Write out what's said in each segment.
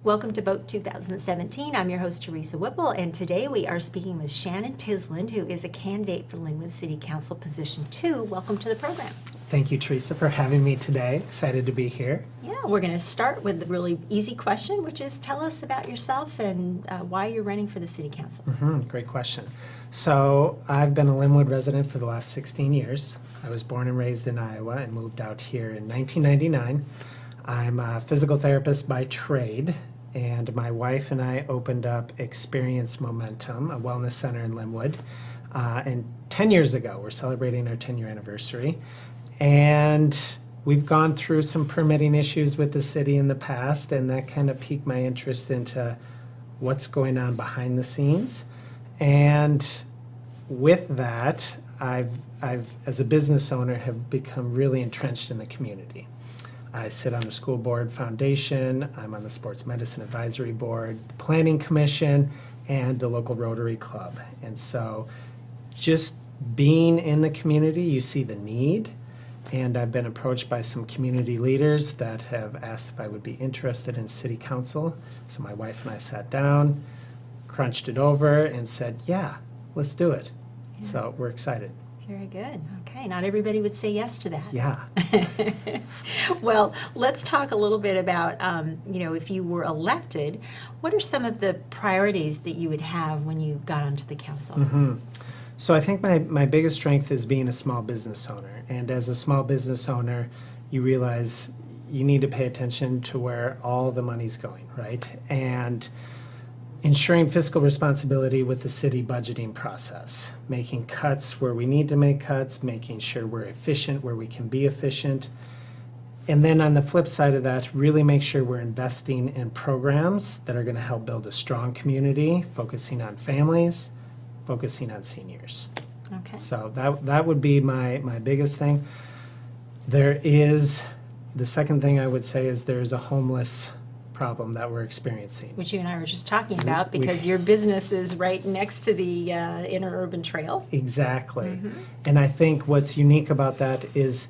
Welcome to Vote 2017. I'm your host, Teresa Whipple, and today we are speaking with Shanon Tysland, who is a candidate for Lynnwood City Council Position 2. Welcome to the program. Thank you, Teresa, for having me today. Excited to be here. Yeah, we're going to start with the really easy question, which is tell us about yourself and why you're running for the City Council. Great question. So I've been a Lynwood resident for the last 16 years. I was born and raised in Iowa and moved out here in 1999. I'm a physical therapist by trade, and my wife and I opened up Experience Momentum, a wellness center in Lynwood. And 10 years ago, we're celebrating our 10-year anniversary. And we've gone through some permitting issues with the city in the past, and that kind of piqued my interest into what's going on behind the scenes. And with that, I've as a business owner, have become really entrenched in the community. I sit on the school board foundation, I'm on the sports medicine advisory board, the planning commission, and the local Rotary Club. And so just being in the community, you see the need. And I've been approached by some community leaders that have asked if I would be interested in city council. So my wife and I sat down, crunched it over, and said, yeah, let's do it. Yeah. So we're excited. Very good. Okay, not everybody would say yes to that. Yeah. Well, let's talk a little bit about, if you were elected, what are some of the priorities that you would have when you got onto the council? So I think my biggest strength is being a small business owner. And as a small business owner, you realize you need to pay attention to where all the money's going, right? And ensuring fiscal responsibility with the city budgeting process, making cuts where we need to make cuts, making sure we're efficient where we can be efficient. And then on the flip side of that, really make sure we're investing in programs that are going to help build a strong community, focusing on families, focusing on seniors. Okay. So that would be my biggest thing. The second thing I would say is there's a homeless problem that we're experiencing. Which you and I were just talking about because your business is right next to the interurban trail. Exactly. And I think what's unique about that is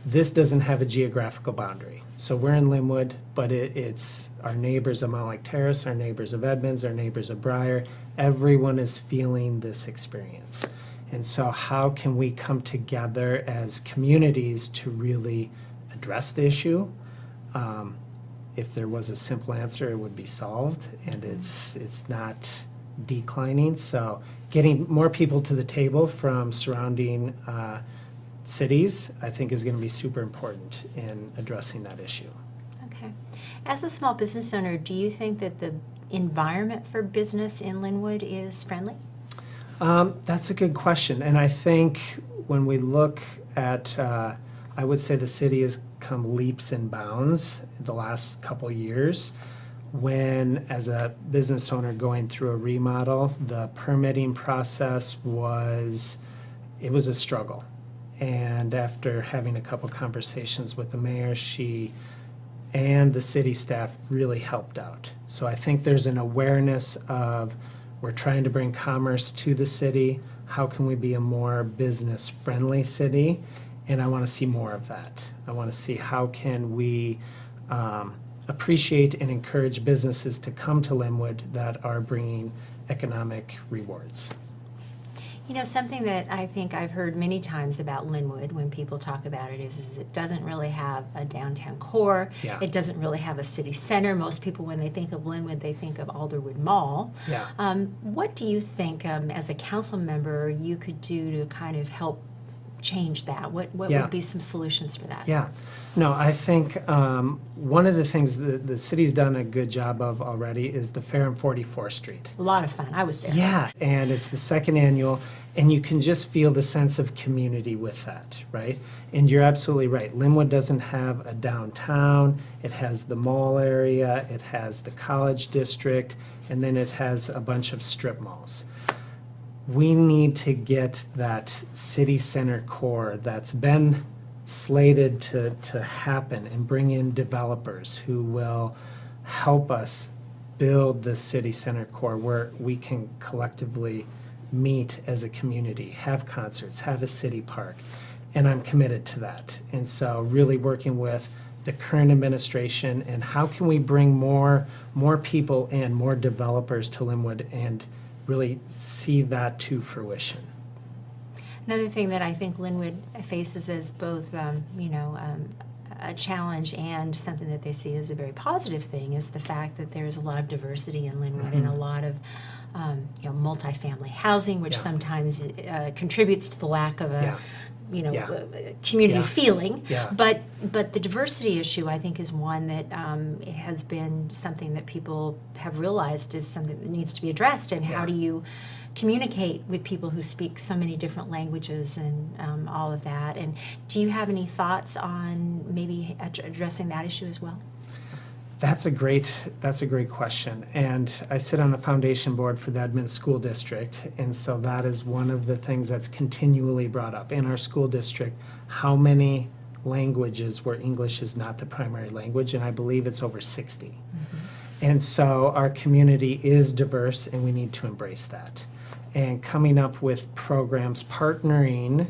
this doesn't have a geographical boundary. So we're in Lynwood, but it's our neighbors of Mount Lake Terrace, our neighbors of Edmonds, our neighbors of Briar. Everyone is feeling this experience. And so how can we come together as communities to really address the issue? If there was a simple answer, it would be solved, and it's not declining. So getting more people to the table from surrounding cities, I think, is going to be super important in addressing that issue. Okay. As a small business owner, do you think that the environment for business in Lynwood is friendly? That's a good question, and I think when we look at I would say the city has come leaps and bounds the last couple years when, as a business owner going through a remodel, the permitting process was a struggle. And after having a couple conversations with the mayor, she and the city staff really helped out. So I think there's an awareness of we're trying to bring commerce to the city. How can we be a more business-friendly city? And I want to see more of that. I want to see how can we appreciate and encourage businesses to come to Lynwood that are bringing economic rewards. You know, something that I think I've heard many times about Lynwood when people talk about it is it doesn't really have a downtown core. Yeah. It doesn't really have a city center. Most people, when they think of Lynwood, they think of Alderwood Mall. Yeah. What do you think, as a council member, you could do to kind of help change that? What would be some solutions for that? Yeah. No, I think one of the things that the city's done a good job of already is the Fair on 44th Street. A lot of fun. I was there. Yeah, and it's the second annual, and you can just feel the sense of community with that, right? And you're absolutely right. Lynwood doesn't have a downtown. It has the mall area, it has the college district, and then it has a bunch of strip malls. We need to get that city center core that's been slated to happen and bring in developers who will help us build the city center core where we can collectively meet as a community, have concerts, have a city park, and I'm committed to that. And so really working with the current administration, and how can we bring more people and more developers to Lynwood and really see that to fruition. Another thing that I think Lynwood faces as both, a challenge and something that they see as a very positive thing is the fact that there's a lot of diversity in Lynwood and a lot of, multifamily housing, which Yeah. sometimes contributes to the lack of a, Yeah. community Yeah. feeling. Yeah. But the diversity issue, I think, is one that has been something that people have realized is something that needs to be addressed. And how Yeah. do you communicate with people who speak so many different languages and all of that? And do you have any thoughts on maybe addressing that issue as well? That's a great question. And I sit on the foundation board for the Edmonds School District. And so that is one of the things that's continually brought up in our school district. How many languages where English is not the primary language? And I believe it's over 60. Mm-hmm. And so our community is diverse and we need to embrace that. And coming up with programs, partnering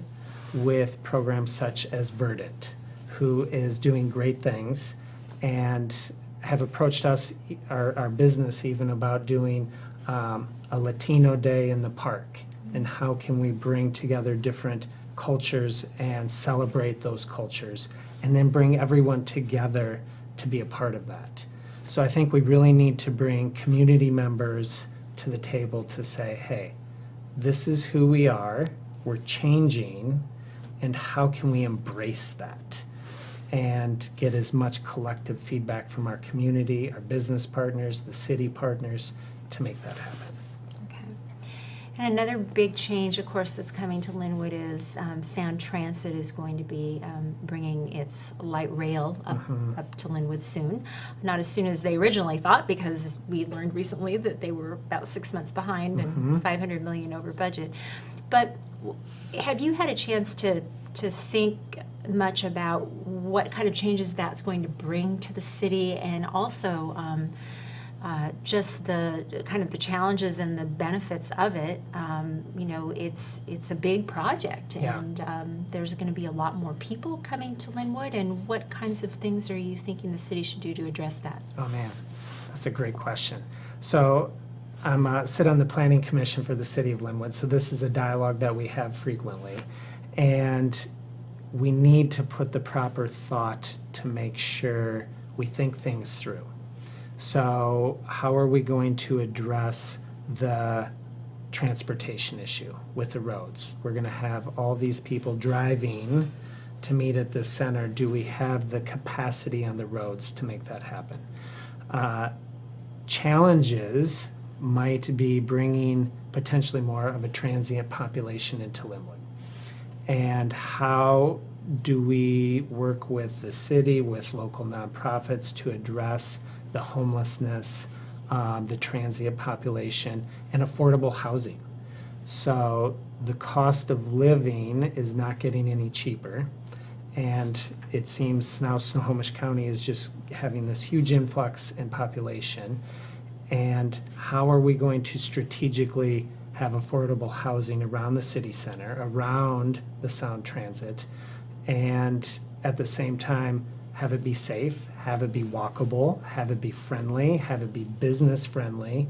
with programs such as Verdant, who is doing great things and have approached us, our business even, about doing a Latino day in the park. And how can we bring together different cultures and celebrate those cultures and then bring everyone together to be a part of that. So I think we really need to bring community members to the table to say, hey, this is who we are, we're changing, and how can we embrace that? And get as much collective feedback from our community, our business partners, the city partners, to make that happen. Okay. And another big change, of course, that's coming to Lynwood is Sound Transit is going to be bringing its light rail up to Lynwood soon. Not as soon as they originally thought, because we learned recently that they were about 6 months behind and $500 million over budget. But have you had a chance to think much about what kind of changes that's going to bring to the city, and also just the kind of the challenges and the benefits of it? It's a big project, Yeah. and there's going to be a lot more people coming to Lynwood. And what kinds of things are you thinking the city should do to address that? Oh man, that's a great question. So I'm sit on the planning commission for the city of Lynwood, so this is a dialogue that we have frequently, and we need to put the proper thought to make sure we think things through. So how are we going to address the transportation issue with the roads? We're going to have all these people driving to meet at the center. Do we have the capacity on the roads to make that happen? Challenges might be bringing potentially more of a transient population into Lynwood. And how do we work with the city, with local nonprofits to address the homelessness, the transient population, and affordable housing? So the cost of living is not getting any cheaper. And it seems now Snohomish County is just having this huge influx in population. And how are we going to strategically have affordable housing around the city center, around the Sound Transit, and at the same time have it be safe, have it be walkable, have it be friendly, have it be business friendly?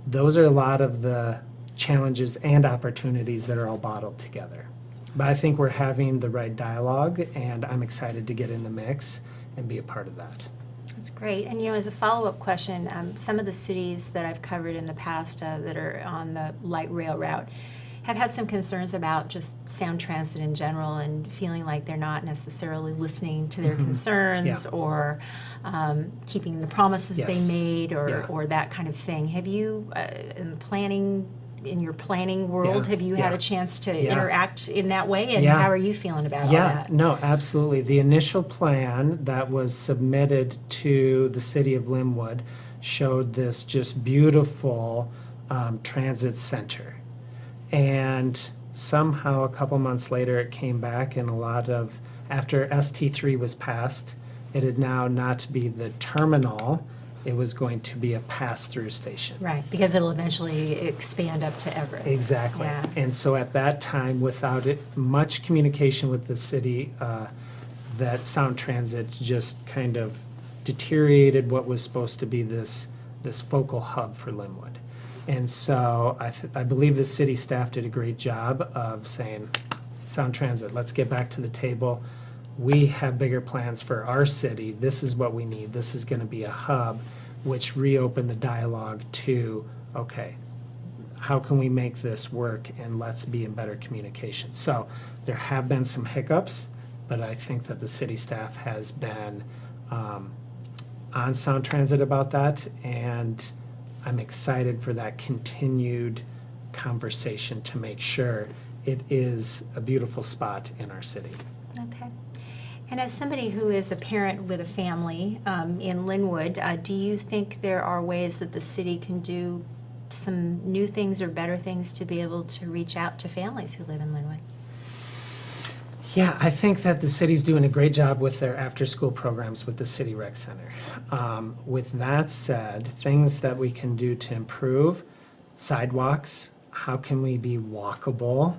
Those are a lot of the challenges and opportunities that are all bottled together. But I think we're having the right dialogue, and I'm excited to get in the mix and be a part of that. That's great. And as a follow-up question, some of the cities that I've covered in the past that are on the light rail route have had some concerns about just Sound Transit in general, and feeling like they're not necessarily listening to their concerns or keeping the promises Yes. they made, Yeah. or that kind of thing. Have you, in your planning world, Yeah. have you had Yeah. a chance to Yeah. interact in that way? And Yeah. how are you feeling about all Yeah, that? no, absolutely. The initial plan that was submitted to the city of Lynwood showed this just beautiful transit center. And somehow a couple months later it came back, and after ST3 was passed, it had now not to be the terminal, it was going to be a pass-through station. Right, because it'll eventually expand up to Everett. Exactly. Yeah. And so at that time, without much communication with the city, that Sound Transit just kind of deteriorated what was supposed to be this focal hub for Lynwood. And so I believe the city staff did a great job of saying, Sound Transit, let's get back to the table. We have bigger plans for our city. This is what we need. This is going to be a hub, which reopened the dialogue to, okay, how can we make this work, and let's be in better communication. So there have been some hiccups, but I think that the city staff has been on Sound Transit about that, and I'm excited for that continued conversation to make sure it is a beautiful spot in our city. Okay. And as somebody who is a parent with a family in Lynwood, do you think there are ways that the city can do some new things or better things to be able to reach out to families who live in Lynwood? Yeah, I think that the city's doing a great job with their after-school programs with the City Rec Center. With that said, things that we can do to improve, sidewalks, how can we be walkable,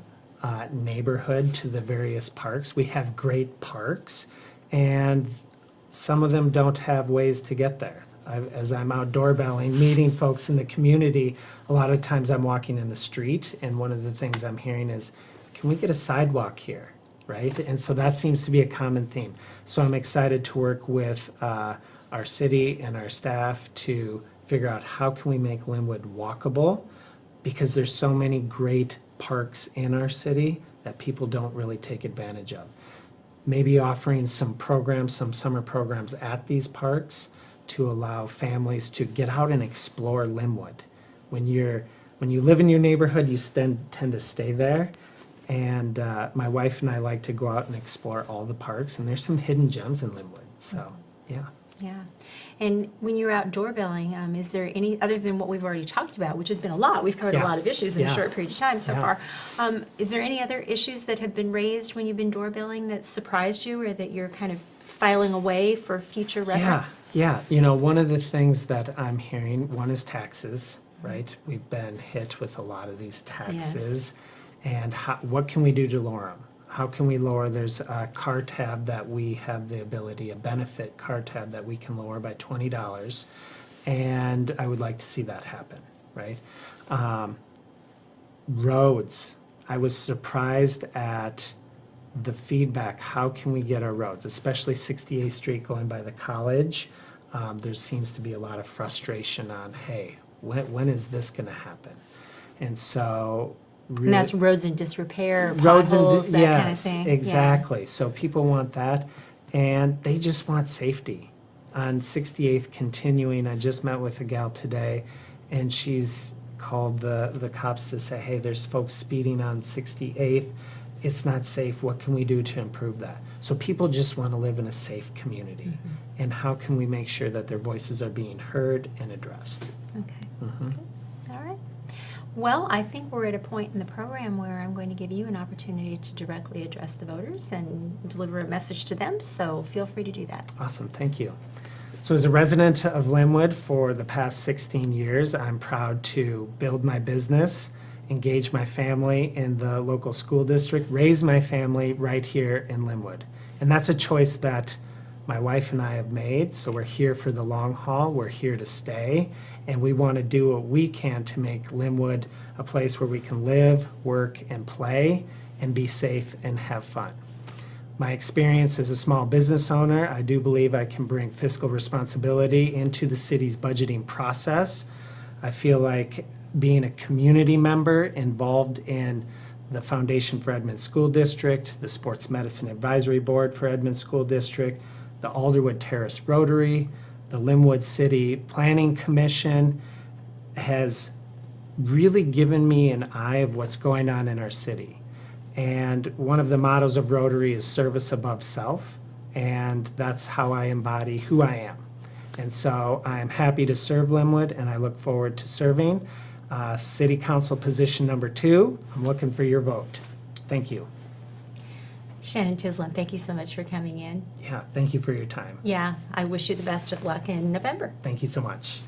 neighborhood to the various parks. We have great parks, and some of them don't have ways to get there. As I'm outdoor belling, meeting folks in the community, a lot of times I'm walking in the street, and one of the things I'm hearing is, can we get a sidewalk here? Right? And so that seems to be a common theme. So I'm excited to work with our city and our staff to figure out how can we make Lynwood walkable, because there's so many great parks in our city that people don't really take advantage of. Maybe offering some programs, some summer programs at these parks to allow families to get out and explore Lynwood. When you live in your neighborhood, you then tend to stay there. And my wife and I like to go out and explore all the parks, and there's some hidden gems in Lynwood. So, yeah. Yeah. And when you're outdoor belling, is there any, other than what we've already talked about, which has been a lot, we've covered a Yeah. lot of issues in a Yeah. short period of time so Yeah. far. Is there any other issues that have been raised when you've been doorbelling that surprised you, or that you're kind of filing away for future reference? Yeah. You know, one of the things that I'm hearing, one is taxes, right? We've been hit with a lot of these taxes. And what can we do to lower them? How can we lower? There's a car tab that we have the ability, a benefit car tab that we can lower by $20, and I would like to see that happen, right? Roads. I was surprised at the feedback. How can we get our roads, especially 68th Street going by the college? There seems to be a lot of frustration on, hey, when is this going to happen? And so And that's roads in disrepair, roads and potholes, that kind of yes, thing. Yeah. exactly. So people want that, and they just want safety. On 68th continuing, I just met with a gal today, and she's called the cops to say, hey, there's folks speeding on 68th. It's not safe. What can we do to improve that? So people just want to live in a safe community. Mm-hmm. And how can we make sure that their voices are being heard and addressed? Okay. Mhm. Okay. All right. Well, I think we're at a point in the program where I'm going to give you an opportunity to directly address the voters and deliver a message to them, so feel free to do that. Awesome, thank you. So as a resident of Lynwood for the past 16 years, I'm proud to build my business, engage my family in the local school district, raise my family right here in Lynwood. And that's a choice that my wife and I have made, so we're here for the long haul, we're here to stay, and we want to do what we can to make Lynwood a place where we can live, work, and play, and be safe and have fun. My experience as a small business owner, I do believe I can bring fiscal responsibility into the city's budgeting process. I feel like being a community member involved in the Foundation for Edmond School District, the Sports Medicine Advisory Board for Edmond School District, the Alderwood Terrace Rotary, the Lynnwood City Planning Commission has really given me an eye of what's going on in our city. And one of the mottos of Rotary is service above self, and that's how I embody who I am. And so I'm happy to serve Lynwood, and I look forward to serving. City Council Position number 2, I'm looking for your vote. Thank you. Shanon Tysland, thank you so much for coming in. Yeah, thank you for your time. Yeah, I wish you the best of luck in November. Thank you so much.